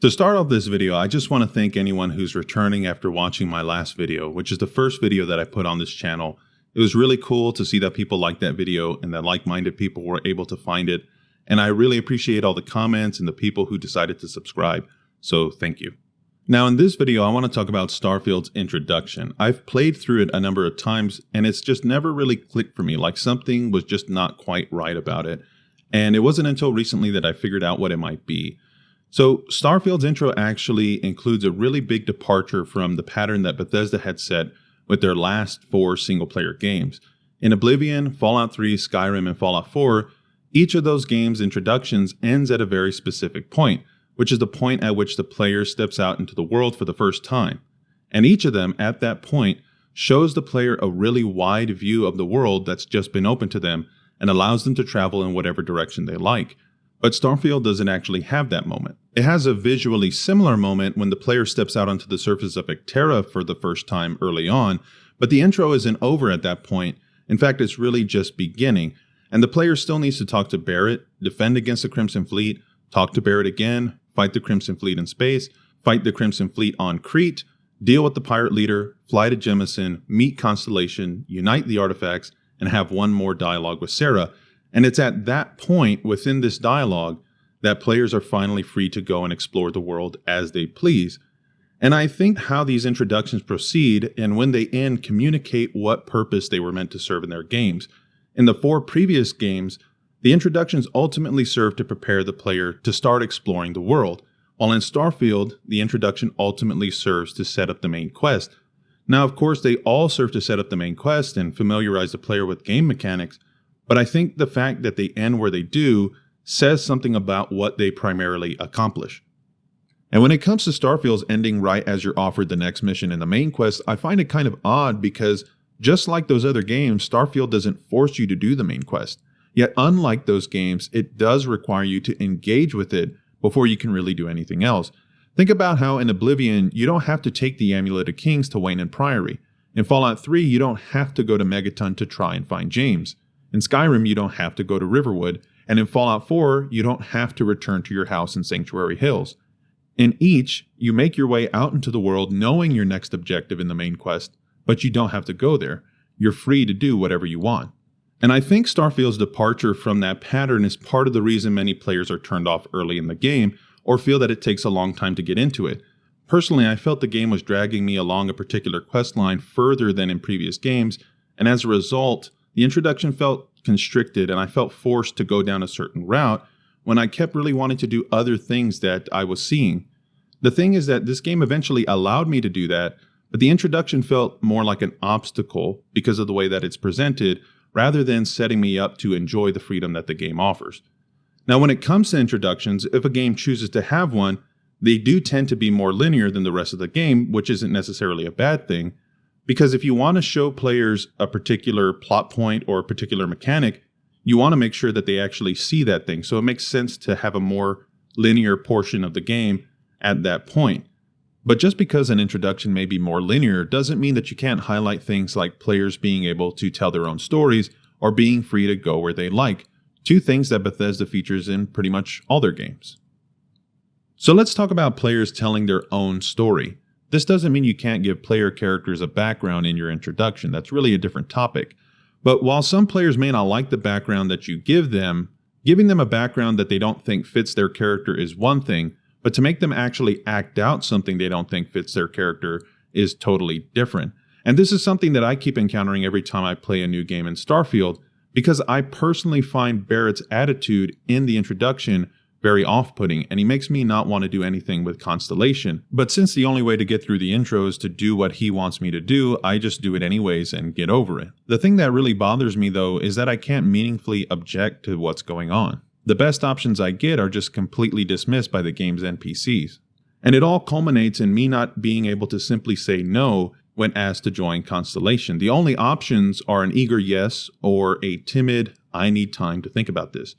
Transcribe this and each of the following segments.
To start off this video, I just want to thank anyone who's returning after watching my last video, which is the first video that I put on this channel. It was really cool to see that people liked that video and that like-minded people were able to find it. And I really appreciate all the comments and the people who decided to subscribe. So thank you. Now in this video, I want to talk about Starfield's introduction. I've played through it a number of times and it's just never really clicked for me, like something was just not quite right about it. And it wasn't until recently that I figured out what it might be. So Starfield's intro actually includes a really big departure from the pattern that Bethesda had set with their last 4 single-player games. In Oblivion, Fallout 3, Skyrim, and Fallout 4, each of those games' introductions ends at a very specific point, which is the point at which the player steps out into the world for the first time. And each of them, at that point, shows the player a really wide view of the world that's just been open to them and allows them to travel in whatever direction they like. But Starfield doesn't actually have that moment. It has a visually similar moment when the player steps out onto the surface of Ecterra for the first time early on, but the intro isn't over at that point. In fact, it's really just beginning, and the player still needs to talk to Barrett, defend against the Crimson Fleet, talk to Barrett again, fight the Crimson Fleet in space, fight the Crimson Fleet on Kreet, deal with the pirate leader, fly to Jemison, meet Constellation, unite the artifacts, and have one more dialogue with Sarah. And it's at that point within this dialogue that players are finally free to go and explore the world as they please. And I think how these introductions proceed and when they end communicate what purpose they were meant to serve in their games. In the 4 previous games, the introductions ultimately serve to prepare the player to start exploring the world, while in Starfield, the introduction ultimately serves to set up the main quest. Now, of course, they all serve to set up the main quest and familiarize the player with game mechanics, but I think the fact that they end where they do says something about what they primarily accomplish. And when it comes to Starfield's ending right as you're offered the next mission in the main quest, I find it kind of odd because just like those other games, Starfield doesn't force you to do the main quest. Yet unlike those games, it does require you to engage with it before you can really do anything else. Think about how in Oblivion, you don't have to take the Amulet of Kings to Wayne and Priory. In Fallout 3, you don't have to go to Megaton to try and find James. In Skyrim, you don't have to go to Riverwood, and in Fallout 4, you don't have to return to your house in Sanctuary Hills. In each, you make your way out into the world knowing your next objective in the main quest, but you don't have to go there. You're free to do whatever you want. And I think Starfield's departure from that pattern is part of the reason many players are turned off early in the game or feel that it takes a long time to get into it. Personally, I felt the game was dragging me along a particular quest line further than in previous games, and as a result, the introduction felt constricted and I felt forced to go down a certain route when I kept really wanting to do other things that I was seeing. The thing is that this game eventually allowed me to do that, but the introduction felt more like an obstacle because of the way that it's presented, rather than setting me up to enjoy the freedom that the game offers. Now, when it comes to introductions, if a game chooses to have one, they do tend to be more linear than the rest of the game, which isn't necessarily a bad thing. Because if you want to show players a particular plot point or a particular mechanic, you want to make sure that they actually see that thing. So it makes sense to have a more linear portion of the game at that point. But just because an introduction may be more linear doesn't mean that you can't highlight things like players being able to tell their own stories or being free to go where they like, 2 things that Bethesda features in pretty much all their games. So let's talk about players telling their own story. This doesn't mean you can't give player characters a background in your introduction. That's really a different topic. But while some players may not like the background that you give them, giving them a background that they don't think fits their character is one thing, but to make them actually act out something they don't think fits their character is totally different. And this is something that I keep encountering every time I play a new game in Starfield, because I personally find Barrett's attitude in the introduction very off-putting, and he makes me not want to do anything with Constellation. But since the only way to get through the intro is to do what he wants me to do, I just do it anyways and get over it. The thing that really bothers me though is that I can't meaningfully object to what's going on. The best options I get are just completely dismissed by the game's NPCs. And it all culminates in me not being able to simply say no when asked to join Constellation. The only options are an eager yes or a timid, I need time to think about this.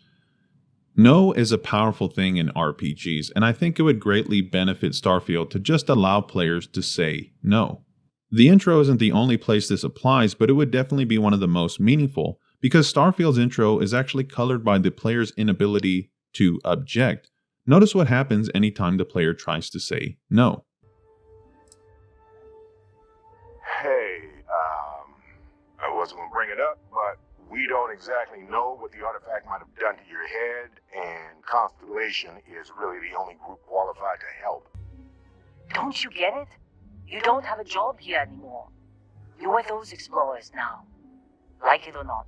No is a powerful thing in RPGs, and I think it would greatly benefit Starfield to just allow players to say no. The intro isn't the only place this applies, but it would definitely be one of the most meaningful, because Starfield's intro is actually colored by the player's inability to object, Notice what happens anytime the player tries to say no. Hey, I wasn't gonna bring it up, but we don't exactly know what the artifact might have done to your head, and Constellation is really the only group qualified to help. Don't you get it? You don't have a job here anymore. You are those explorers now. Like it or not.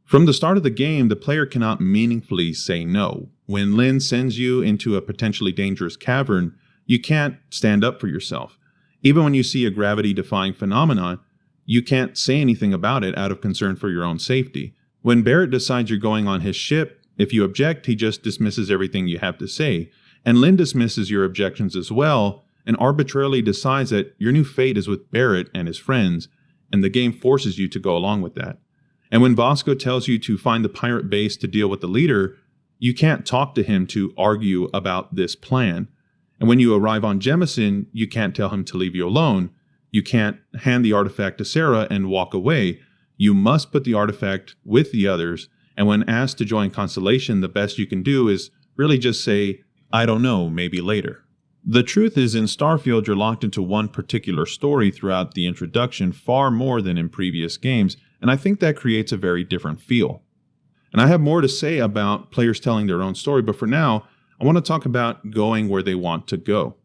From the start of the game, the player cannot meaningfully say no. When Lynn sends you into a potentially dangerous cavern, you can't stand up for yourself. Even when you see a gravity-defying phenomenon, you can't say anything about it out of concern for your own safety. When Barrett decides you're going on his ship, if you object, he just dismisses everything you have to say. And Lynn dismisses your objections as well, and arbitrarily decides that your new fate is with Barrett and his friends, and the game forces you to go along with that. And when Vasco tells you to find the pirate base to deal with the leader, you can't talk to him to argue about this plan. And when you arrive on Jemison, you can't tell him to leave you alone. You can't hand the artifact to Sarah and walk away. You must put the artifact with the others, and when asked to join Constellation, the best you can do is really just say, I don't know, maybe later. The truth is, in Starfield, you're locked into one particular story throughout the introduction far more than in previous games, and I think that creates a very different feel. And I have more to say about players telling their own story, but for now, I want to talk about going where they want to go.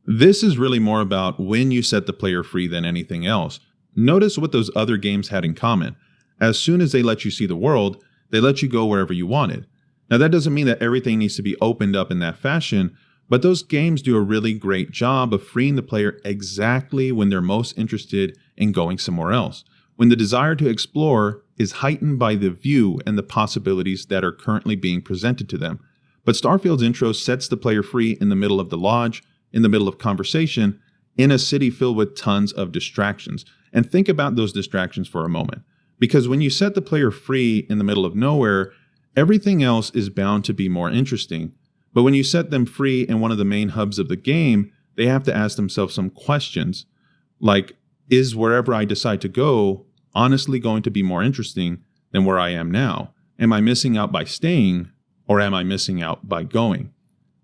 This is really more about when you set the player free than anything else. Notice what those other games had in common. As soon as they let you see the world, they let you go wherever you wanted. Now that doesn't mean that everything needs to be opened up in that fashion, but those games do a really great job of freeing the player exactly when they're most interested in going somewhere else, when the desire to explore is heightened by the view and the possibilities that are currently being presented to them. But Starfield's intro sets the player free in the middle of the lodge, in the middle of conversation, in a city filled with tons of distractions. And think about those distractions for a moment. Because when you set the player free in the middle of nowhere, everything else is bound to be more interesting. But when you set them free in one of the main hubs of the game, they have to ask themselves some questions. Like, is wherever I decide to go honestly going to be more interesting than where I am now? Am I missing out by staying, or am I missing out by going?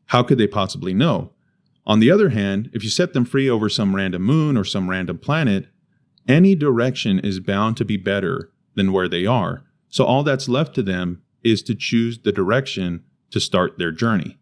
How could they possibly know? On the other hand, if you set them free over some random moon or some random planet, any direction is bound to be better than where they are. So all that's left to them is to choose the direction to start their journey.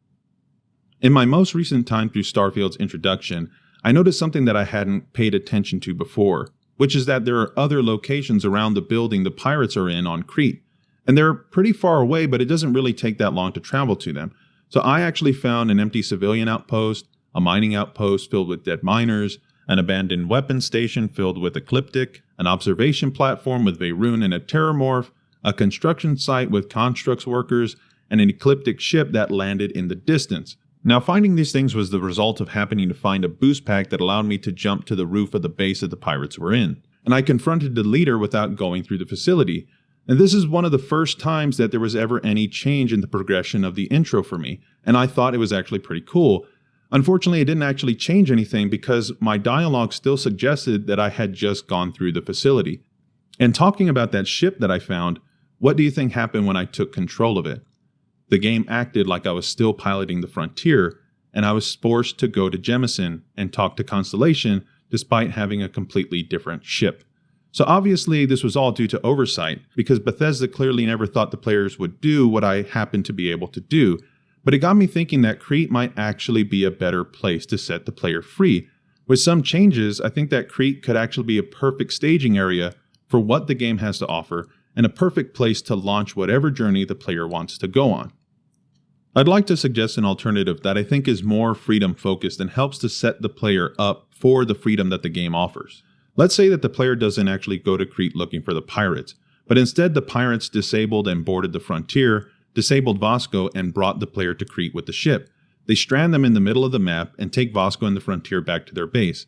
In my most recent time through Starfield's introduction, I noticed something that I hadn't paid attention to before, which is that there are other locations around the building the pirates are in on Kreet. And they're pretty far away, but it doesn't really take that long to travel to them. So I actually found an empty civilian outpost, a mining outpost filled with dead miners, an abandoned weapons station filled with Ecliptic, an observation platform with Veyroon and a Terramorph, a construction site with Constructs workers, and an Ecliptic ship that landed in the distance. Now, finding these things was the result of happening to find a boost pack that allowed me to jump to the roof of the base that the pirates were in. And I confronted the leader without going through the facility. And this is one of the first times that there was ever any change in the progression of the intro for me, and I thought it was actually pretty cool. Unfortunately, it didn't actually change anything because my dialogue still suggested that I had just gone through the facility. And talking about that ship that I found, what do you think happened when I took control of it? The game acted like I was still piloting the Frontier, and I was forced to go to Jemison and talk to Constellation despite having a completely different ship. So obviously this was all due to oversight, because Bethesda clearly never thought the players would do what I happened to be able to do. But it got me thinking that Kreet might actually be a better place to set the player free. With some changes, I think that Kreet could actually be a perfect staging area for what the game has to offer, and a perfect place to launch whatever journey the player wants to go on. I'd like to suggest an alternative that I think is more freedom-focused and helps to set the player up for the freedom that the game offers. Let's say that the player doesn't actually go to Kreet looking for the pirates, but instead the pirates disabled and boarded the Frontier, disabled Vasco, and brought the player to Kreet with the ship. They strand them in the middle of the map and take Vasco and the Frontier back to their base.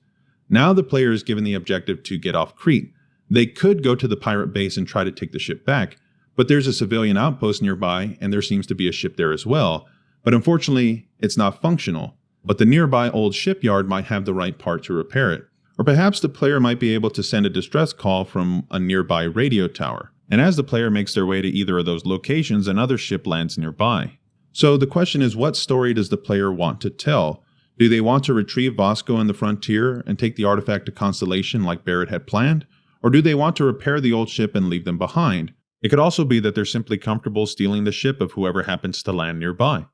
Now the player is given the objective to get off Kreet. They could go to the pirate base and try to take the ship back, but there's a civilian outpost nearby and there seems to be a ship there as well. But unfortunately, it's not functional. But the nearby old shipyard might have the right part to repair it. Or perhaps the player might be able to send a distress call from a nearby radio tower. And as the player makes their way to either of those locations, another ship lands nearby. So the question is, what story does the player want to tell? Do they want to retrieve Vasco and the Frontier and take the artifact to Constellation like Barrett had planned? Or do they want to repair the old ship and leave them behind? It could also be that they're simply comfortable stealing the ship of whoever happens to land nearby.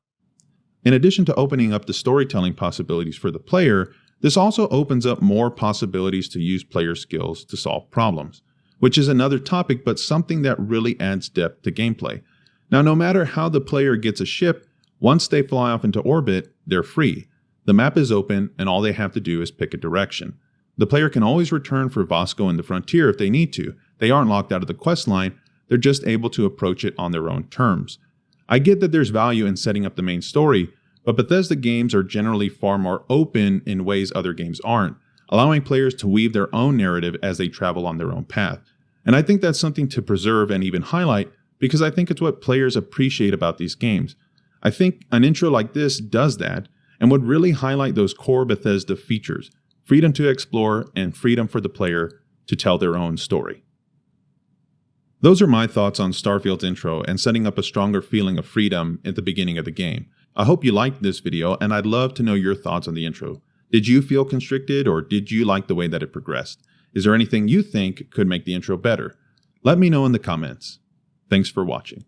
In addition to opening up the storytelling possibilities for the player, this also opens up more possibilities to use player skills to solve problems, which is another topic but something that really adds depth to gameplay. Now, no matter how the player gets a ship, once they fly off into orbit, they're free. The map is open and all they have to do is pick a direction. The player can always return for Vasco and the Frontier if they need to. They aren't locked out of the quest line, they're just able to approach it on their own terms. I get that there's value in setting up the main story, but Bethesda games are generally far more open in ways other games aren't, allowing players to weave their own narrative as they travel on their own path. And I think that's something to preserve and even highlight because I think it's what players appreciate about these games. I think an intro like this does that and would really highlight those core Bethesda features: freedom to explore and freedom for the player to tell their own story. Those are my thoughts on Starfield's intro and setting up a stronger feeling of freedom at the beginning of the game. I hope you liked this video, and I'd love to know your thoughts on the intro. Did you feel constricted, or did you like the way that it progressed? Is there anything you think could make the intro better? Let me know in the comments. Thanks for watching.